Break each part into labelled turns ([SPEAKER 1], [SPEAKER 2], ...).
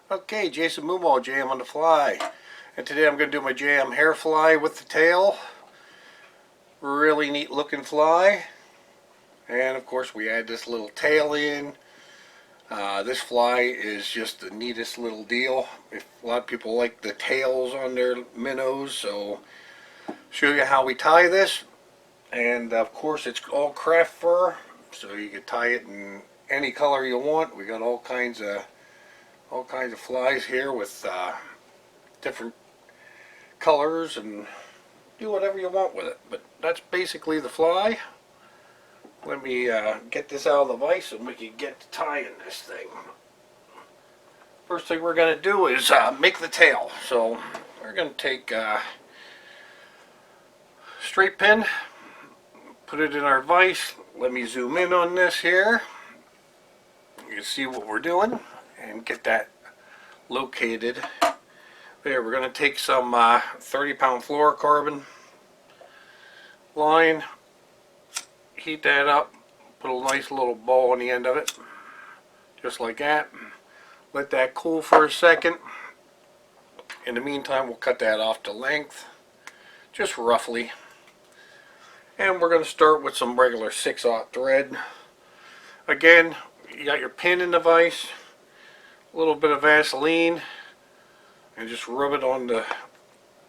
[SPEAKER 1] Okay, Jason Moomaw, jam on the fly. And today I'm going to do my jam hair fly with the tail. Really neat looking fly. And of course we add this little tail in. This fly is just the neatest little deal. A lot of people like the tails on their minnows, so show you how we tie this. And of course it's all craft fur, so you can tie it in any color you want. We got all kinds of flies here with different colors, and do whatever you want with it. But that's basically the fly. Let me get this out of the vise and we can get to tying this thing. First thing we're going to do is make the tail. So we're going to take a straight pin, put it in our vise. Let me zoom in on this here. You can see what we're doing and get that located. There, we're going to take some 30-pound fluorocarbon line, heat that up, put a nice little ball on the end of it, just like that. Let that cool for a second. In the meantime, we'll cut that off to length, just roughly. And we're going to start with some regular 6/0 thread. Again, you got your pin in the vise, a little bit of Vaseline, and just rub it on the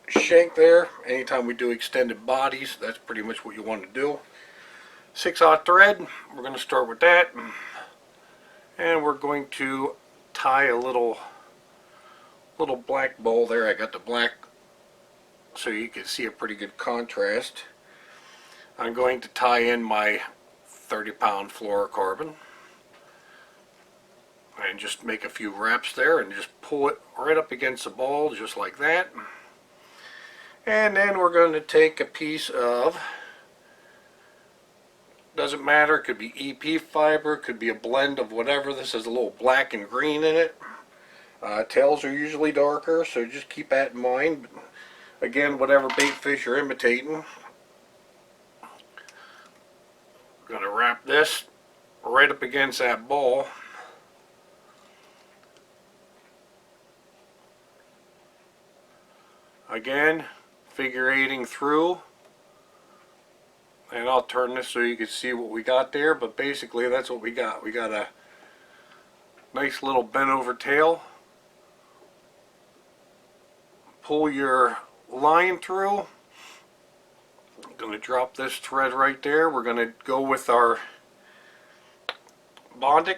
[SPEAKER 1] shank there. Anytime we do extended bodies, that's pretty much what you want to do. 6/0 thread, we're going to start with that, and we're going to tie a little black bowl there. I got the black so you can see a pretty good contrast. I'm going to tie in my 30-pound fluorocarbon and just make a few wraps there and just pull it right up against the ball, just like that. And then we're going to take a piece of, doesn't matter, it could be EP fiber, it could be a blend of whatever. This is a little black and green in it. Tails are usually darker, so just keep that in mind. Again, whatever bait fish you're imitating. I'm going to wrap this right up against that ball. Again, figure eighting through, and I'll turn this so you can see what we got there, but basically that's what we got. We got a nice little bent over tail. Pull your line through. I'm going to drop this thread right there. We're going to go with our Bondic.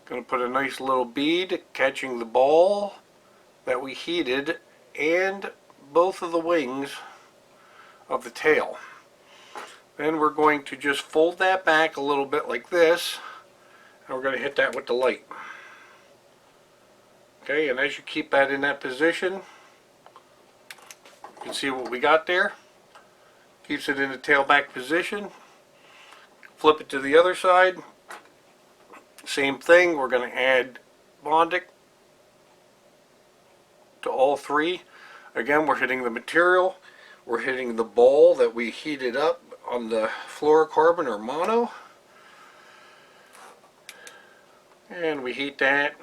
[SPEAKER 1] Going to put a nice little bead catching the ball that we heated and both of the wings of the tail. Then we're going to just fold that back a little bit like this, and we're going to hit that with the light. Okay, and as you keep that in that position, you can see what we got there. Keeps it in the tail back position. Flip it to the other side. Same thing, we're going to add Bondic to all three. Again, we're hitting the material, we're hitting the ball that we heated up on the fluorocarbon or mono, and we heat that,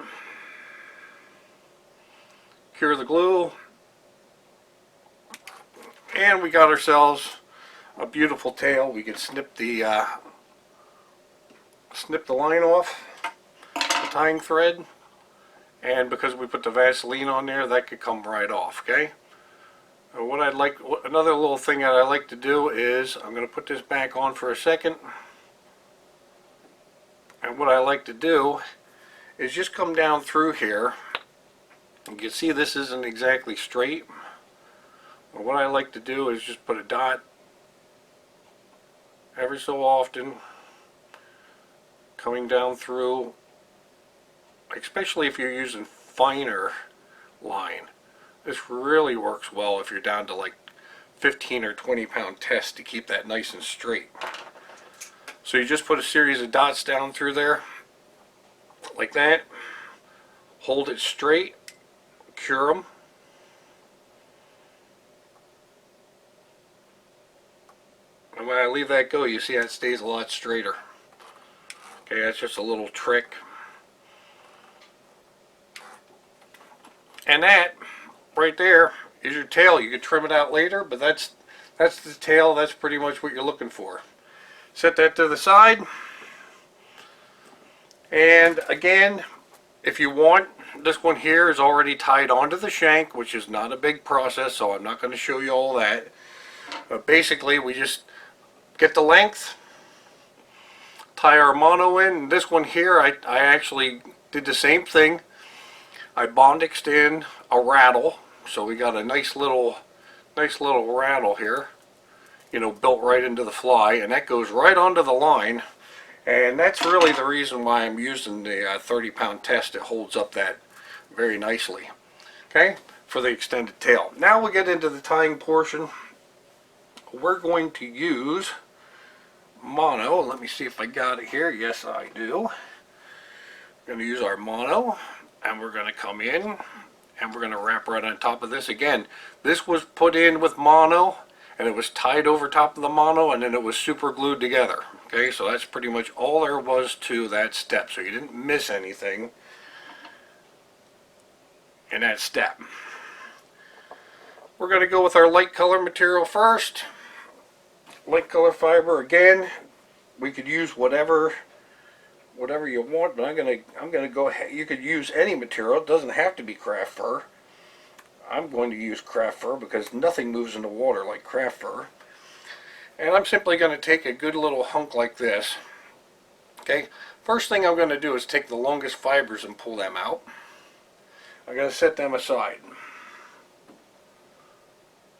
[SPEAKER 1] cure the glue, and we got ourselves a beautiful tail. We can snip the line off, the tying thread, and because we put the Vaseline on there, that could come right off. Okay. Another little thing that I like to do is, I'm going to put this back on for a second, and what I like to do is just come down through here. You can see this isn't exactly straight, but what I like to do is just put a dot every so often coming down through, especially if you're using finer line. This really works well if you're down to like 15 or 20-pound test to keep that nice and straight. So you just put a series of dots down through there like that, hold it straight, cure them, and when I leave that go, you see that stays a lot straighter. Okay, that's just a little trick. And that right there is your tail. You could trim it out later, but that's the tail. That's pretty much what you're looking for. Set that to the side. And again, if you want, this one here is already tied onto the shank, which is not a big process, so I'm not going to show you all that. But basically, we just get the length, tie our mono in. This one here, I actually did the same thing. I Bondixed in a rattle, so we got a nice little rattle here, you know, built right into the fly, and that goes right onto the line. And that's really the reason why I'm using the 30-pound test. It holds up that very nicely, okay, for the extended tail. Now we'll get into the tying portion. We're going to use mono. Let me see if I got it here. Yes, I do. We're going to use our mono, and we're going to come in, and we're going to wrap right on top of this. Again, this was put in with mono, and it was tied over top of the mono, and then it was super glued together. Okay, so that's pretty much all there was to that step. So you didn't miss anything in that step. We're going to go with our light color material first. Light color fiber, again, we could use whatever you want, but I'm gonna go ahead. You could use any material. It doesn't have to be craft fur. I'm going to use craft fur because nothing moves in the water like craft fur. And I'm simply going to take a good little hunk like this. Okay, first thing I'm going to do is take the longest fibers and pull them out. I'm going to set them aside.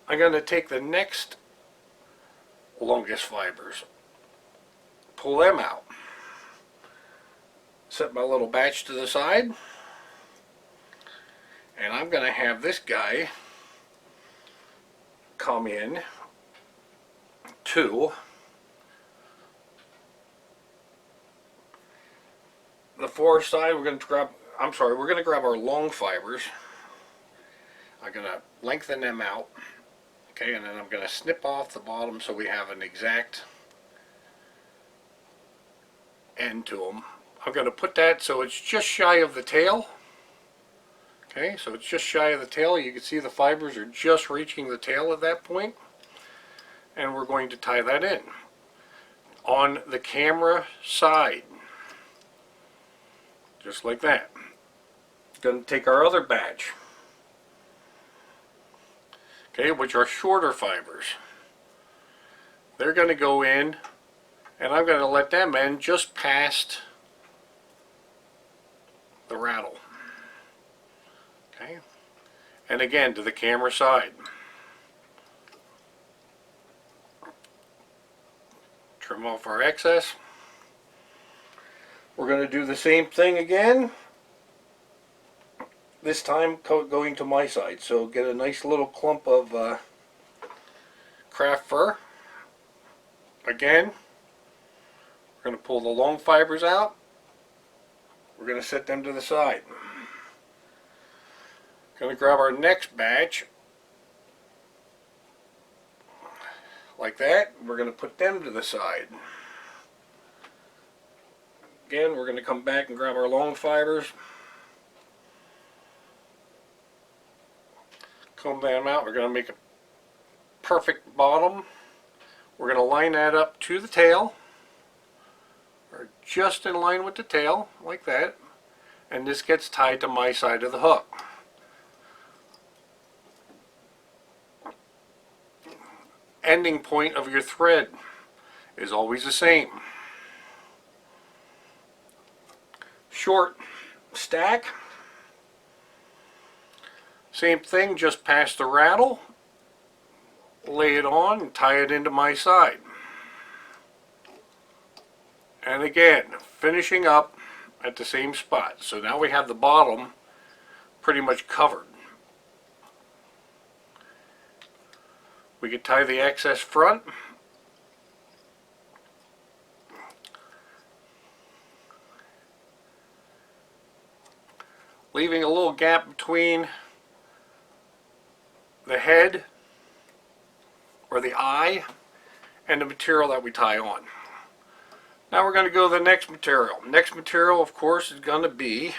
[SPEAKER 1] I'm going to take the next longest fibers, pull them out, set my little batch to the side, and I'm going to have this guy come in to the far side. We're going to grab our long fibers. I'm going to lengthen them out. Okay, and then I'm going to snip off the bottom so we have an exact end to them. I'm going to put that so it's just shy of the tail. Okay, so it's just shy of the tail. You can see the fibers are just reaching the tail at that point. And we're going to tie that in on the camera side. Just like that. Going to take our other batch. Okay, which are shorter fibers. They're going to go in, and I'm going to let them in just past the rattle. Okay, and again to the camera side. Trim off our excess. We're going to do the same thing again. This time going to my side. So get a nice little clump of craft fur. Again, we're going to pull the long fibers out. We're going to set them to the side. Going to grab our next batch. Like that. We're going to put them to the side. Again, we're going to come back and grab our long fibers. Comb them out. We're going to make a perfect bottom. We're going to line that up to the tail, or just in line with the tail, like that. And this gets tied to my side of the hook. Ending point of your thread is always the same. Short stack. Same thing, just past the rattle, lay it on and tie it into my side. And again, finishing up at the same spot. So now we have the bottom pretty much covered. We could tie the excess front. Leaving a little gap between the head or the eye and the material that we tie on. Now we're going to go to the next material. Next material, of course, is going to be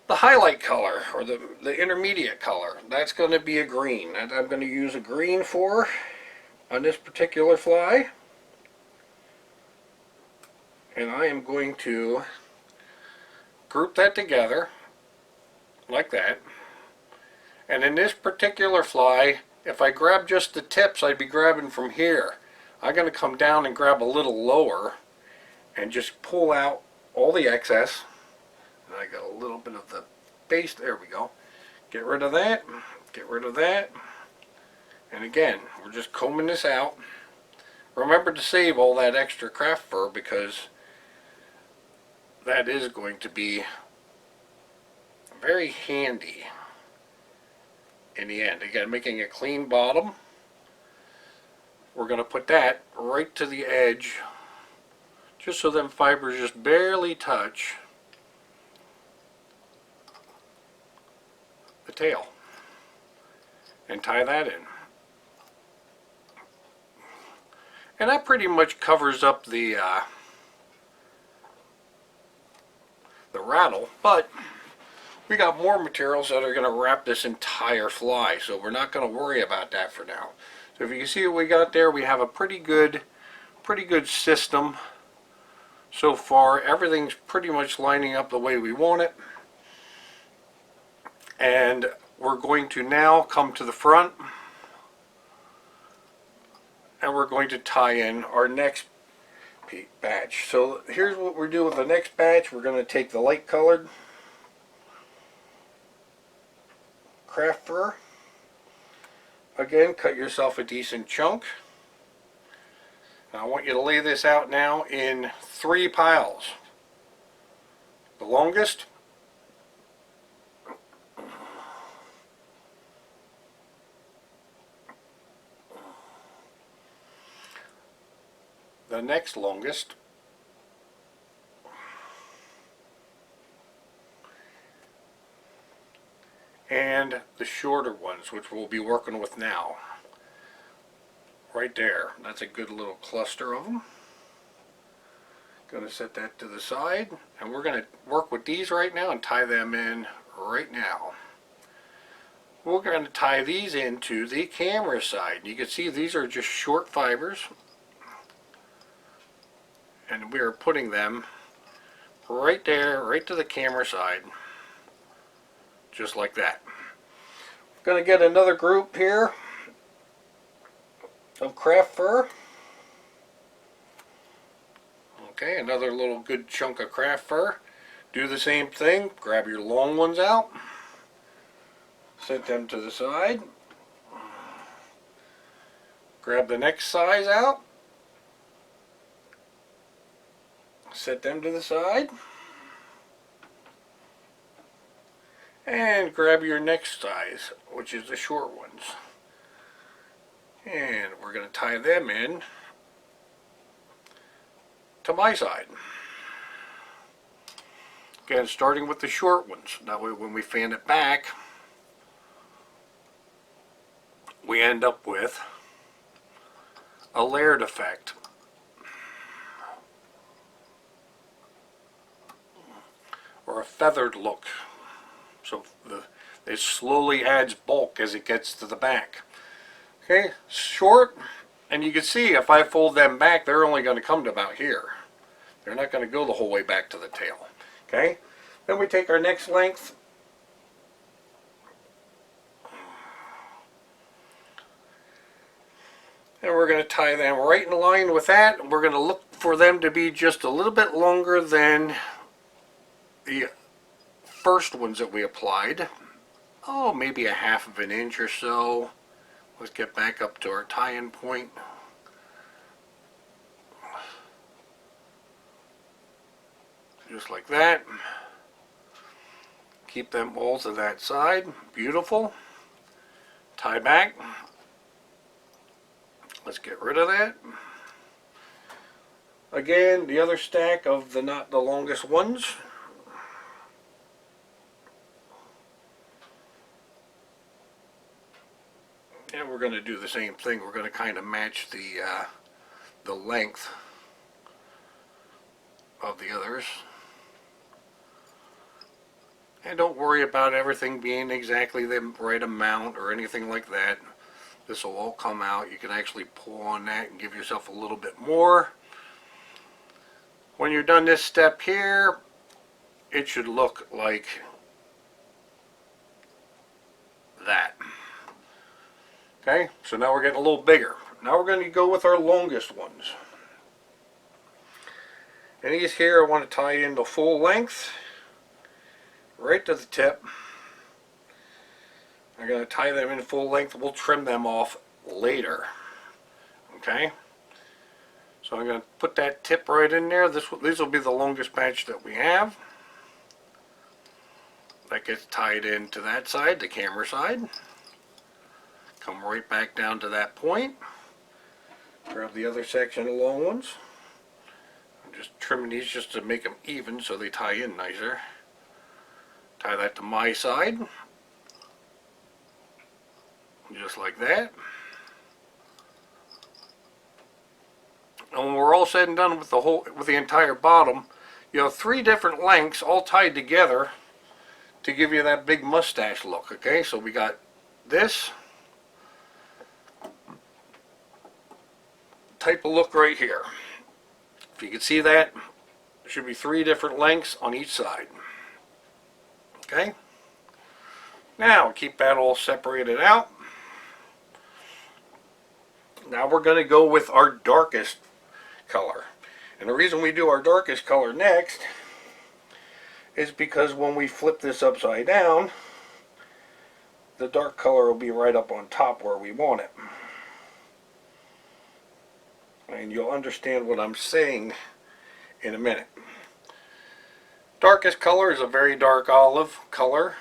[SPEAKER 1] the highlight color, or the intermediate color. That's going to be a green. And I'm going to use a green for on this particular fly. And I am going to group that together like that. And in this particular fly, if I grab just the tips, I'd be grabbing from here. I'm going to come down and grab a little lower and just pull out all the excess. And I got a little bit of the base. There we go. Get rid of that. Get rid of that. And again, we're just combing this out. Remember to save all that extra craft fur, because that is going to be very handy in the end. Again, making a clean bottom. We're going to put that right to the edge, just so them fibers just barely touch the tail, and tie that in. And that pretty much covers up the rattle, but we got more materials that are going to wrap this entire fly, so we're not going to worry about that for now. So if you can see what we got there, we have a pretty good system so far. Everything's pretty much lining up the way we want it. And we're going to now come to the front, and we're going to tie in our next batch. So here's what we're doing with the next batch. We're going to take the light colored craft fur. Again, cut yourself a decent chunk. And I want you to lay this out now in 3 piles. The longest, the next longest, and the shorter ones, which we'll be working with now. Right there. That's a good little cluster of them. Going to set that to the side, and we're going to work with these right now and tie them in right now. We're going to tie these into the camera side. You can see these are just short fibers, and we are putting them right there, right to the camera side, just like that. Going to get another group here of craft fur. Okay, another little good chunk of craft fur. Do the same thing. Grab your long ones out. Set them to the side. Grab the next size out. Set them to the side. And grab your next size, which is the short ones. And we're going to tie them in to my side. Again, starting with the short ones. That way when we fan it back, we end up with a layered effect. Or a feathered look. So it slowly adds bulk as it gets to the back. Okay, short, and you can see if I fold them back, they're only going to come to about here. They're not going to go the whole way back to the tail. Okay, then we take our next length, and we're going to tie them right in line with that. We're going to look for them to be just a little bit longer than the first ones that we applied. Oh, maybe a half of an inch or so. Let's get back up to our tie-in point. Just like that. Keep them all to that side. Beautiful. Tie back. Let's get rid of that. Again, the other stack of the not the longest ones. And we're going to do the same thing. We're going to kind of match the length of the others. And don't worry about everything being exactly the right amount or anything like that. This will all come out. You can actually pull on that and give yourself a little bit more. When you're done this step here, it should look like that. Okay, so now we're getting a little bigger. Now we're going to go with our longest ones. And these here I want to tie in the full length, right to the tip. I'm going to tie them in full length. We'll trim them off later. Okay, so I'm going to put that tip right in there. These will be the longest patch that we have. That gets tied into that side, the camera side. Come right back down to that point. Grab the other section of long ones. I'm just trimming these just to make them even so they tie in nicer. Tie that to my side. Just like that. And when we're all said and done with the entire bottom, you have 3 different lengths all tied together to give you that big mustache look. Okay, so we got this type of look right here. If you can see that, there should be 3 different lengths on each side. Okay, now keep that all separated out. Now we're going to go with our darkest color. And the reason we do our darkest color next is because when we flip this upside down, the dark color will be right up on top where we want it. And you'll understand what I'm saying in a minute. Darkest color is a very dark olive color.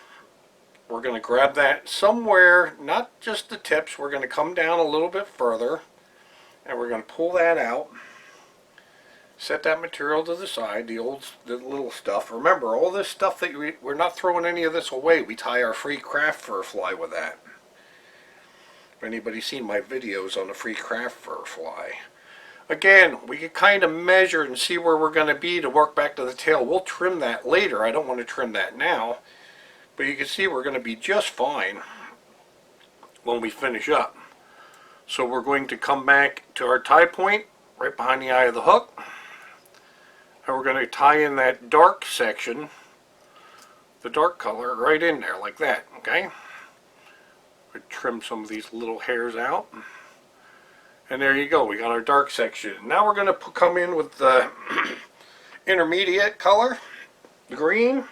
[SPEAKER 1] We're going to grab that somewhere, not just the tips, we're going to come down a little bit further and we're going to pull that out. Set that material to the side, the little stuff. Remember, all this stuff that we're not throwing any of this away. We tie our free craft fur fly with that. If anybody's seen my videos on the free craft fur fly. Again, we can kind of measure and see where we're going to be to work back to the tail. We'll trim that later. I don't want to trim that now. But you can see we're going to be just fine when we finish up. So we're going to come back to our tie point right behind the eye of the hook. And we're going to tie in that dark section, the dark color, right in there like that. Okay? We trim some of these little hairs out. And there you go, we got our dark section. Now we're going to come in with the intermediate color, the green.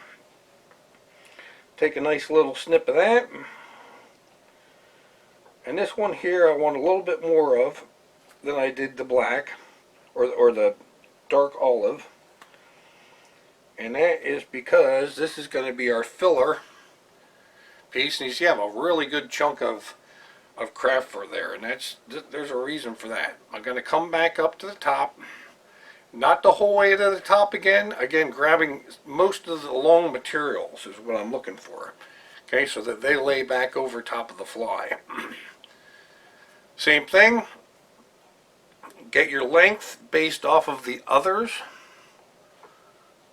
[SPEAKER 1] Take a nice little snip of that. And this one here I want a little bit more of than I did the black, or the dark olive. And that is because this is going to be our filler piece. And you see I have a really good chunk of craft fur there, and there's a reason for that. I'm going to come back up to the top, not the whole way to the top again grabbing most of the long materials is what I'm looking for, okay, so that they lay back over top of the fly. Same thing, get your length based off of the others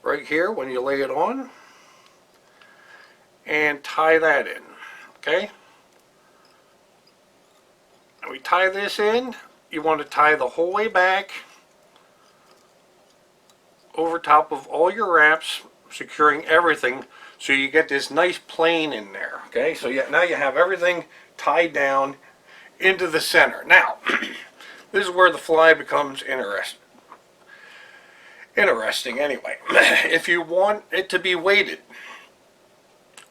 [SPEAKER 1] right here when you lay it on, and tie that in. Okay, we tie this in. You want to tie the whole way back over top of all your wraps, securing everything so you get this nice plane in there. Okay, so now you have everything tied down into the center. Now this is where the fly becomes interesting anyway. If you want it to be weighted,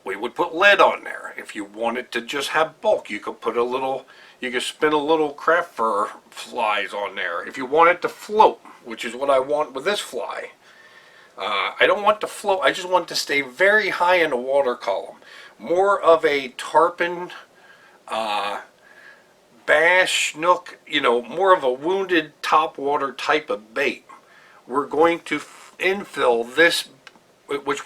[SPEAKER 1] we would put lead on there. If you want it to just have bulk, you could put you could spin a little craft fur flies on there. If you want it to float, which is what I want with this fly, I don't want to float, I just want to stay very high in the water column. More of a tarpon, bass, snook, more of a wounded topwater type of bait. We're going to infill this, which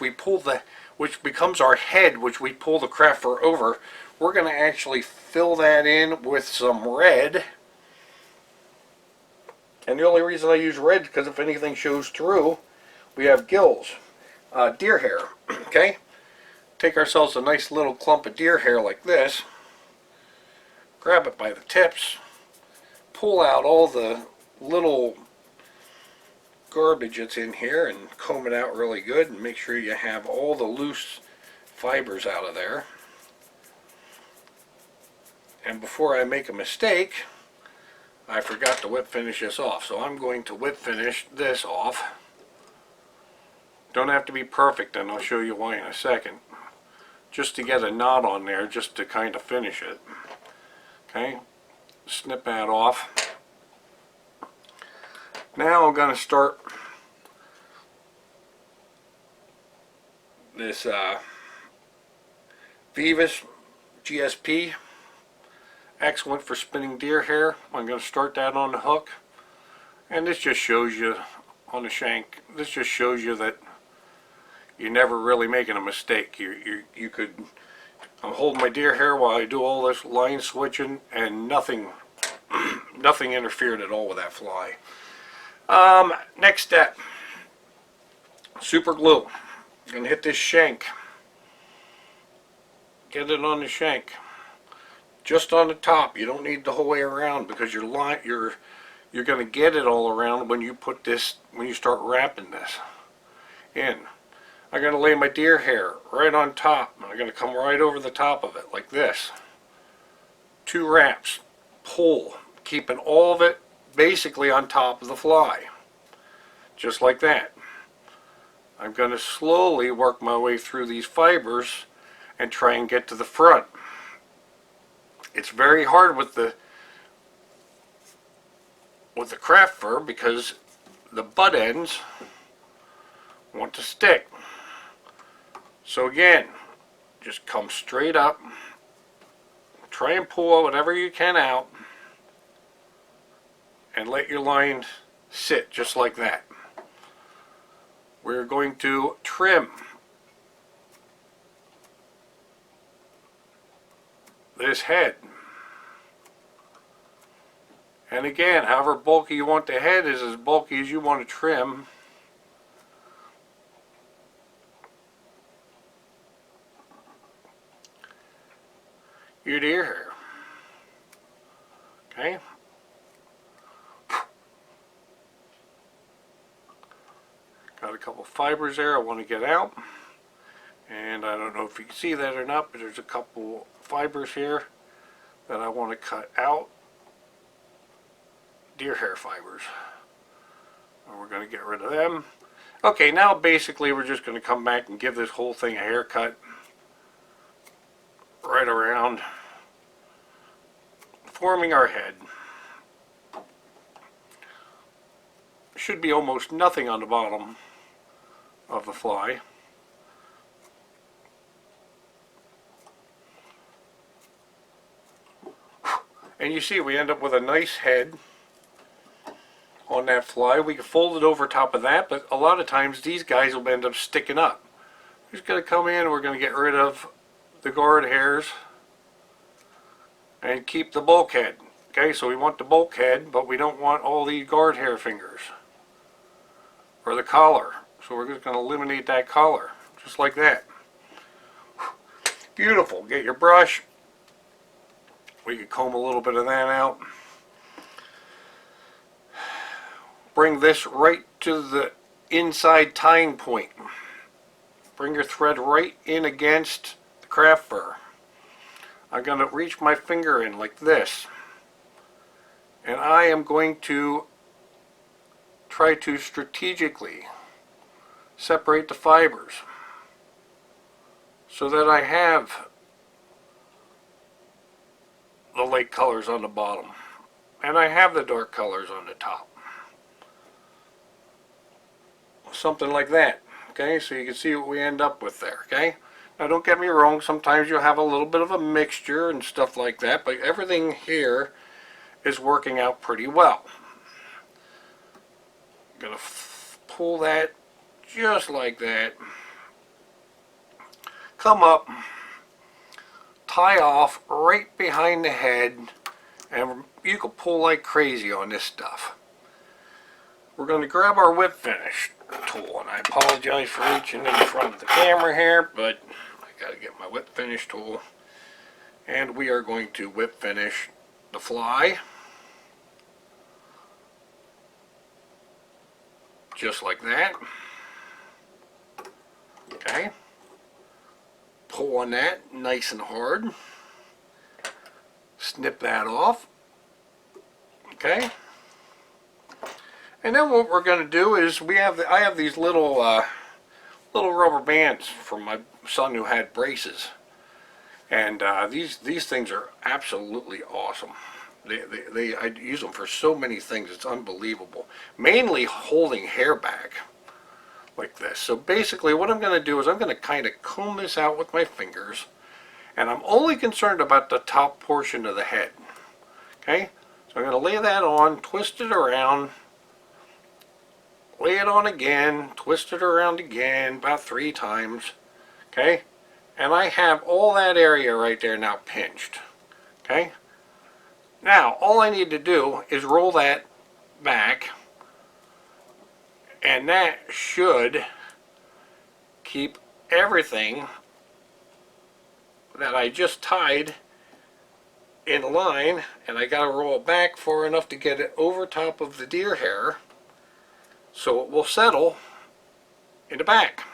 [SPEAKER 1] becomes our head, which we pull the craft fur over. We're going to actually fill that in with some red. And the only reason I use red is because if anything shows through, we have gills, deer hair. Okay, take ourselves a nice little clump of deer hair like this, grab it by the tips, pull out all the little garbage that's in here and comb it out really good, and make sure you have all the loose fibers out of there. And before I make a mistake, I forgot to whip finish this off, so I'm going to whip finish this off. Don't have to be perfect, and I'll show you why in a second. Just to get a knot on there, just to kind of finish it. Okay, snip that off. Now I'm going to start this Vivus GSP. Excellent for spinning deer hair. I'm going to start that on the hook. And this just shows you on the shank, this just shows you that you're never really making a mistake. You could, I'm holding my deer hair while I do all this line switching, and nothing nothing interfered at all with that fly. Next step, super glue. I'm going to hit this shank. Get it on the shank. Just on the top. You don't need the whole way around, because you're going to get it all around when you put this, when you start wrapping this in. I'm going to lay my deer hair right on top. I'm going to come right over the top of it like this. 2 wraps. Pull. Keeping all of it basically on top of the fly. Just like that. I'm going to slowly work my way through these fibers and try and get to the front. It's very hard with the craft fur, because the butt ends want to stick. So again, just come straight up, try and pull whatever you can out, and let your line sit just like that. We're going to trim this head. And again, however bulky you want the head is as bulky as you want to trim. Your deer hair. Okay? Got a couple fibers there I want to get out. And I don't know if you can see that or not, but there's a couple fibers here that I want to cut out. Deer hair fibers. And we're going to get rid of them. Okay, now basically we're just going to come back and give this whole thing a haircut. Right around, forming our head. Should be almost nothing on the bottom of the fly. And you see we end up with a nice head on that fly. We can fold it over top of that, but a lot of times these guys will end up sticking up. We're just going to come in, we're going to get rid of the guard hairs and keep the bulkhead. Okay, so we want the bulkhead, but we don't want all these guard hair fingers or the collar. So we're just going to eliminate that collar, just like that. Beautiful. Get your brush. We can comb a little bit of that out. Bring this right to the inside tying point. Bring your thread right in against the craft fur. I'm going to reach my finger in like this, and I am going to try to strategically separate the fibers so that I have the light colors on the bottom and I have the dark colors on the top. Something like that. Okay, so you can see what we end up with there. Okay, now don't get me wrong, sometimes you'll have a little bit of a mixture and stuff like that, but everything here is working out pretty well. I'm going to pull that just like that. Come up, tie off right behind the head, and you can pull like crazy on this stuff. We're going to grab our whip finish tool, and I apologize for reaching in front of the camera here, but I got to get my whip finish tool. And we are going to whip finish the fly. Just like that. Okay. Pull on that nice and hard. Snip that off. Okay. And then what we're going to do is I have these little rubber bands from my son who had braces, and these things are absolutely awesome. I use them for so many things. It's unbelievable. Mainly holding hair back like this. So basically what I'm going to do is I'm going to kind of comb this out with my fingers, and I'm only concerned about the top portion of the head. Okay, so I'm going to lay that on, twist it around, lay it on again, twist it around again about 3 times. Okay, and I have all that area right there now pinched. Okay, now all I need to do is roll that back, and that should keep everything that I just tied in line, and I got to roll it back far enough to get it over top of the deer hair so it will settle in the back.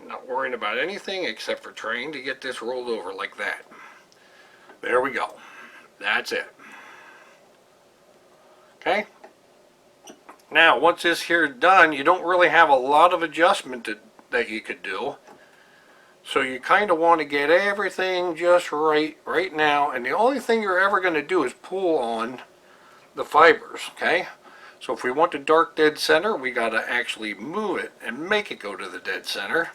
[SPEAKER 1] Not worrying about anything except for trying to get this rolled over like that. There we go. That's it. Okay. Now once this here is done, you don't really have a lot of adjustment that you could do. So you kind of want to get everything just right now, and the only thing you're ever going to do is pull on the fibers. Okay, so if we want the dark dead center, we got to actually move it and make it go to the dead center.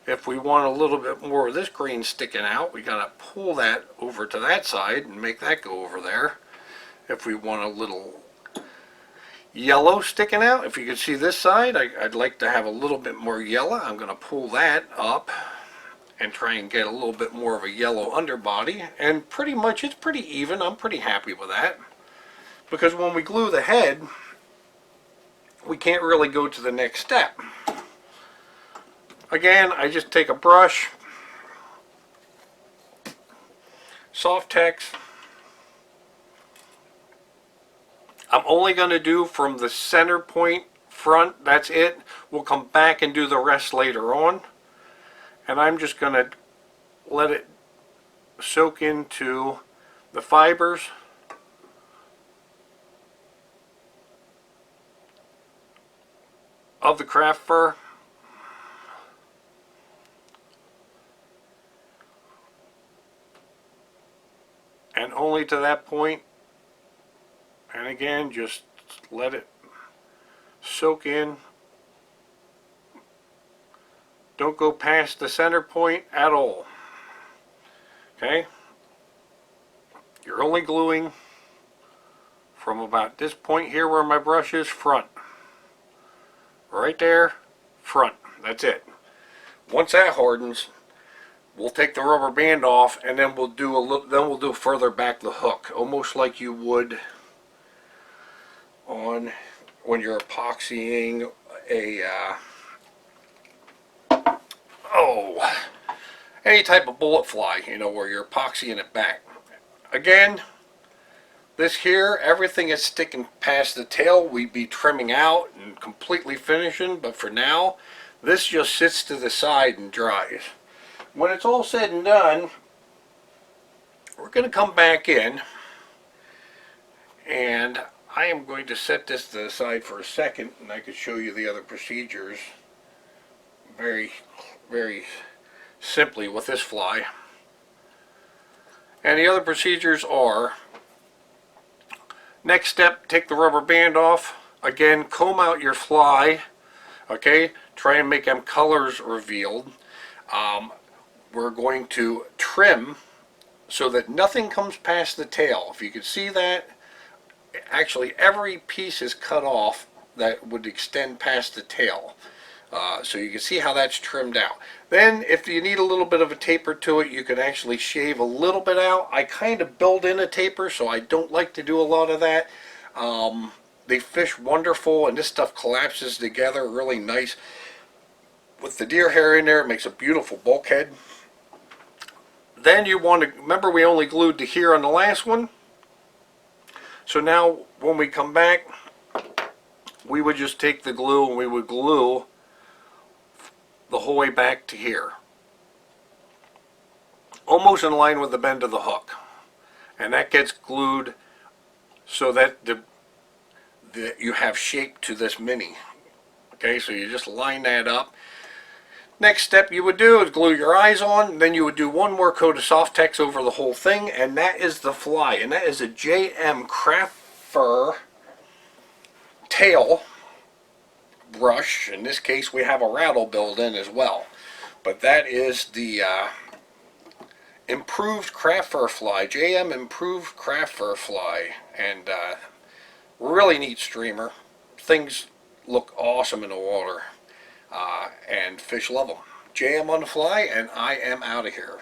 [SPEAKER 1] If we want a little bit more of this green sticking out, we got to pull that over to that side and make that go over there. If we want a little yellow sticking out, if you can see this side, I'd like to have a little bit more yellow. I'm going to pull that up and try and get a little bit more of a yellow underbody, and pretty much it's pretty even. I'm pretty happy with that, because when we glue the head, we can't really go to the next step. Again, I just take a brush, Softex. I'm only going to do from the center point front, that's it. We'll come back and do the rest later on. And I'm just going to let it soak into the fibers. Of the craft fur. And only to that point. And again, just let it soak in. Don't go past the center point at all. Okay? You're only gluing from about this point here where my brush is, front. Right there, front. That's it. Once that hardens, we'll take the rubber band off, and then we'll do a little. Then we'll do further back the hook, almost like you would on when you're epoxying a any type of bullet fly, you know, where you're epoxying it back. Again, this here, everything is sticking past the tail. We'd be trimming out and completely finishing, but for now, this just sits to the side and dries. When it's all said and done, we're going to come back in, and I am going to set this to the side for a second, and I could show you the other procedures very, very simply with this fly. And the other procedures are, next step, take the rubber band off. Again, comb out your fly. Okay, try and make them colors revealed. We're going to trim so that nothing comes past the tail. If you can see that, actually every piece is cut off that would extend past the tail. So you can see how that's trimmed out. Then if you need a little bit of a taper to it, you can actually shave a little bit out. I kind of build in a taper, so I don't like to do a lot of that. They fish wonderful, and this stuff collapses together really nice. with the deer hair in there, it makes a beautiful bulkhead. Then you want to, remember we only glued to here on the last one? So now when we come back, we would just take the glue and we would glue the whole way back to here. Almost in line with the bend of the hook. And that gets glued so that you have shape to this mini. Okay, so you just line that up. Next step you would do is glue your eyes on, then you would do one more coat of Softex over the whole thing, and that is the fly. And that is a JM Craft Fur tail brush. In this case we have a rattle built in as well. But that is the improved craft fur fly, JM improved craft fur fly, and really neat streamer. Things look awesome in the water, and fish love them. JM on the fly, and I am out of here.